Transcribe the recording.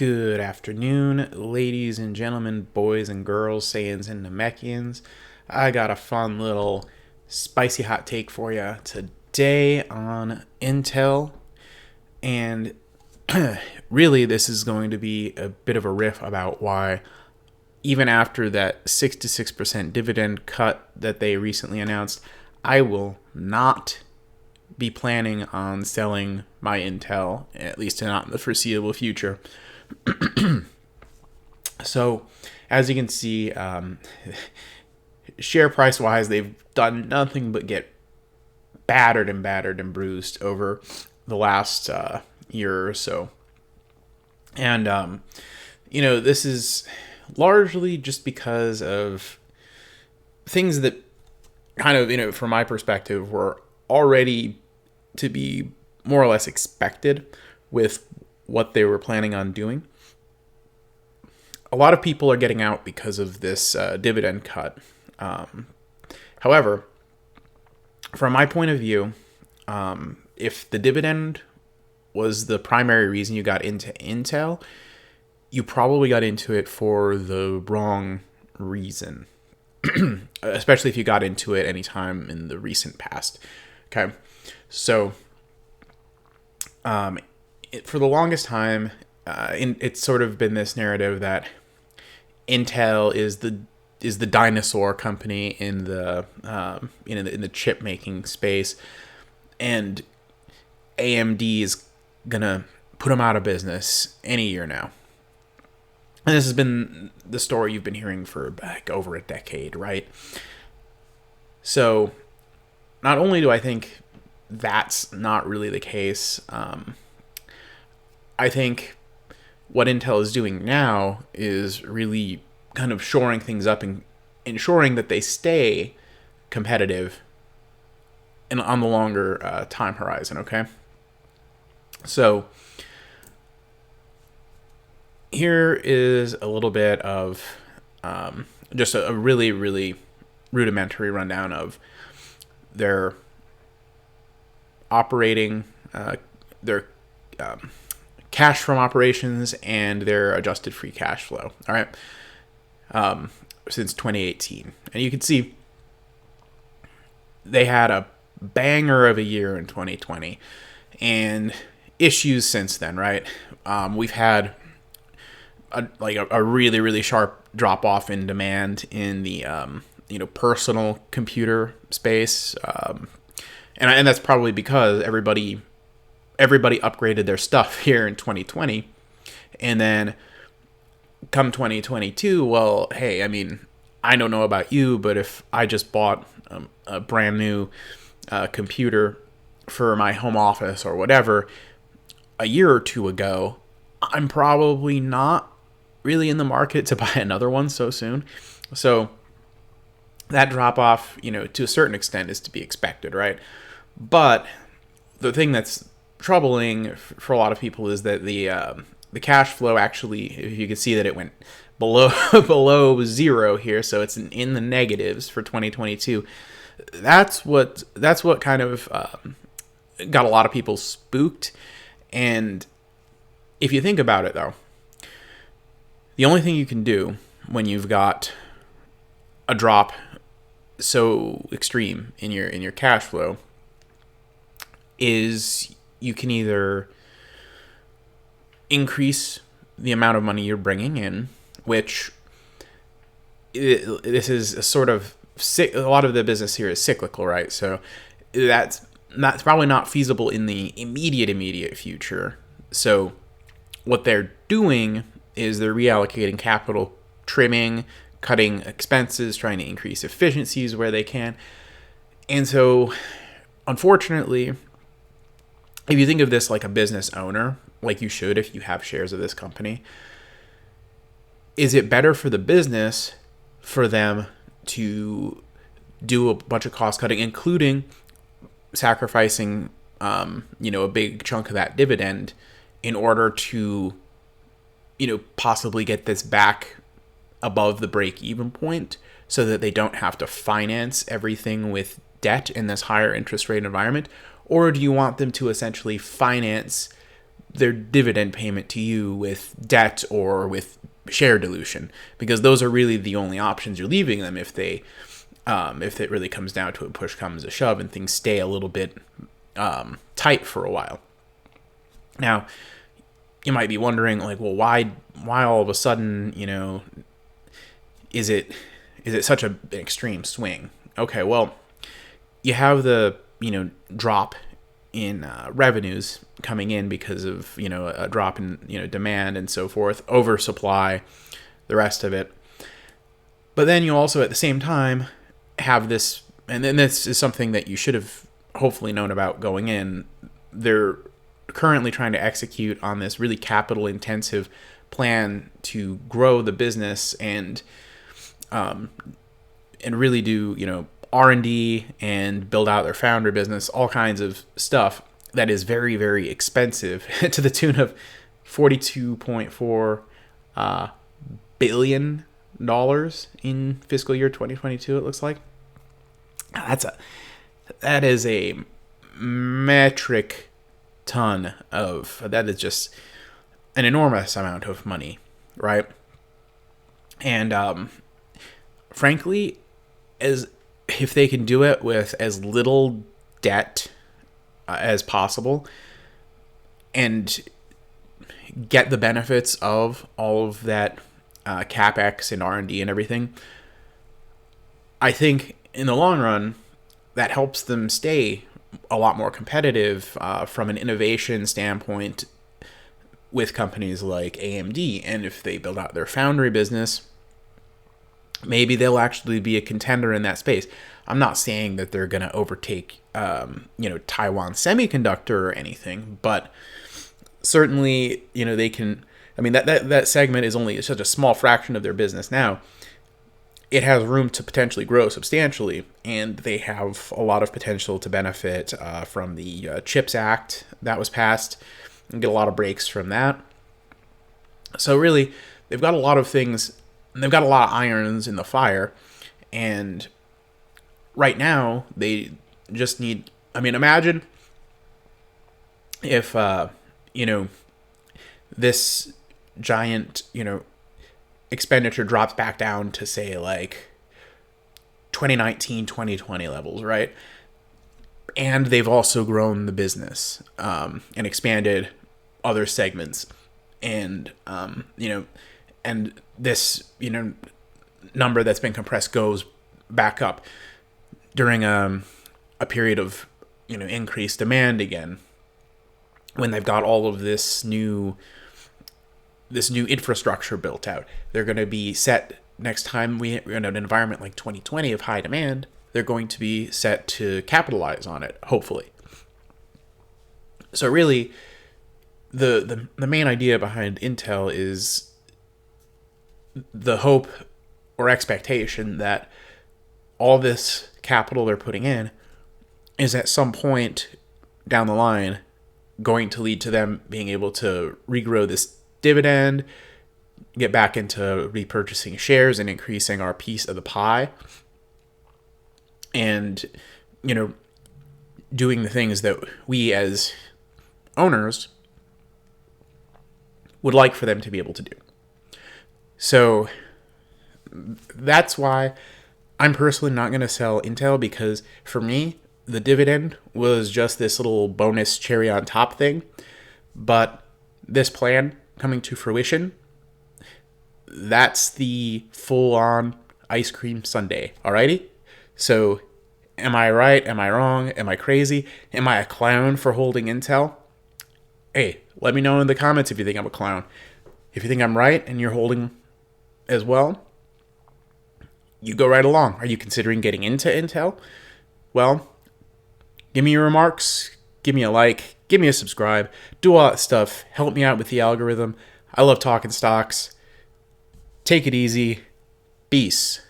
Good afternoon, ladies and gentlemen, boys and girls, Saiyans and Namekians. I got a fun little spicy hot take for you today on Intel. And really, this is going to be a bit of a riff about why, even after that 6% dividend cut that they recently announced, I will not be planning on selling my Intel, at least not in the foreseeable future. So, as you can see, share price wise, they've done nothing but get battered and bruised over the last year or so. And, this is largely just because of things that kind of, from my perspective, were already to be more or less expected with what they were planning on doing. A lot of people are getting out because of this dividend cut. However, from my point of view, if the dividend was the primary reason you got into Intel, you probably got into it for the wrong reason, especially if you got into it anytime in the recent past. Okay, so for the longest time, it's sort of been this narrative that Intel is the dinosaur company in the in the chip making space, and AMD is gonna put them out of business any year now. And this has been the story you've been hearing for like over a decade, right? So, not only do I think that's not really the case, I think what Intel is doing now is really kind of shoring things up and ensuring that they stay competitive and on the longer time horizon, okay? So here is a little bit of just a really, really rudimentary rundown of their operating, their cash from operations and their adjusted free cash flow. All right. Since 2018. And you can see they had a banger of a year in 2020 and issues since then, right? We've had a really, really sharp drop off in demand in the, personal computer space. And that's probably because everybody upgraded their stuff here in 2020, and then come 2022, well, hey, I mean, I don't know about you, but if I just bought a brand new computer for my home office or whatever a year or two ago, I'm probably not really in the market to buy another one so soon. So that drop off, to a certain extent is to be expected, right? But the thing that's troubling for a lot of people is that the cash flow actually, if you can see that it went below zero here, so it's in the negatives for 2022. That's what kind of got a lot of people spooked. And if you think about it, though, the only thing you can do when you've got a drop so extreme in your cash flow is you can either increase the amount of money you're bringing in, which this is a sort of a lot of the business here is cyclical, right? So that's probably not feasible in the immediate future. So what they're doing is they're reallocating capital, trimming, cutting expenses, trying to increase efficiencies where they can. And so, unfortunately, if you think of this like a business owner, like you should if you have shares of this company, is it better for the business for them to do a bunch of cost cutting, including sacrificing, a big chunk of that dividend in order to, possibly get this back above the break-even point so that they don't have to finance everything with debt in this higher interest rate environment? Or do you want them to essentially finance their dividend payment to you with debt or with share dilution, because those are really the only options you're leaving them if it really comes down to it, push comes to shove, and things stay a little bit tight for a while. Now, you might be wondering, like, well, why all of a sudden, is it such an extreme swing? Okay, well, you have the drop in revenues coming in because of a drop in demand and so forth, oversupply, the rest of it. But then you also at the same time have this, and then this is something that you should have hopefully known about going in. They're currently trying to execute on this really capital intensive plan to grow the business and really do R&D and build out their founder business, all kinds of stuff that is very, very expensive to the tune of $42.4 billion in fiscal year 2022, it looks like. That is a metric ton that is just an enormous amount of money, right? And frankly, if they can do it with as little debt as possible and get the benefits of all of that CapEx and R&D and everything, I think in the long run, that helps them stay a lot more competitive from an innovation standpoint with companies like AMD. And if they build out their foundry business, maybe they'll actually be a contender in that space. I'm not saying that they're going to overtake, Taiwan Semiconductor or anything, but certainly, they can. I mean, that segment is only such a small fraction of their business now. It has room to potentially grow substantially, and they have a lot of potential to benefit from the CHIPS Act that was passed and get a lot of breaks from that. So really, they've got a lot of things. They've got a lot of irons in the fire, and right now they just need. I mean, imagine if this giant expenditure drops back down to say like 2019, 2020 levels, right? And they've also grown the business and expanded other segments, and and this number that's been compressed goes back up during a period of increased demand again, when they've got all of this new infrastructure built out. They're going to be set next time we're in an environment like 2020 of high demand. They're going to be set to capitalize on it, hopefully. So really, the main idea behind Intel is the hope or expectation that all this capital they're putting in is at some point down the line going to lead to them being able to regrow this dividend, get back into repurchasing shares and increasing our piece of the pie, and doing the things that we as owners would like for them to be able to do. So that's why I'm personally not going to sell Intel, because for me, the dividend was just this little bonus cherry on top thing. But this plan coming to fruition, that's the full-on ice cream sundae, alrighty? So am I right? Am I wrong? Am I crazy? Am I a clown for holding Intel? Hey, let me know in the comments if you think I'm a clown. If you think I'm right and you're holding as well, you go right along. Are you considering getting into Intel? Well, give me your remarks, give me a like, give me a subscribe, do all that stuff. Help me out with the algorithm. I love talking stocks. Take it easy. Peace.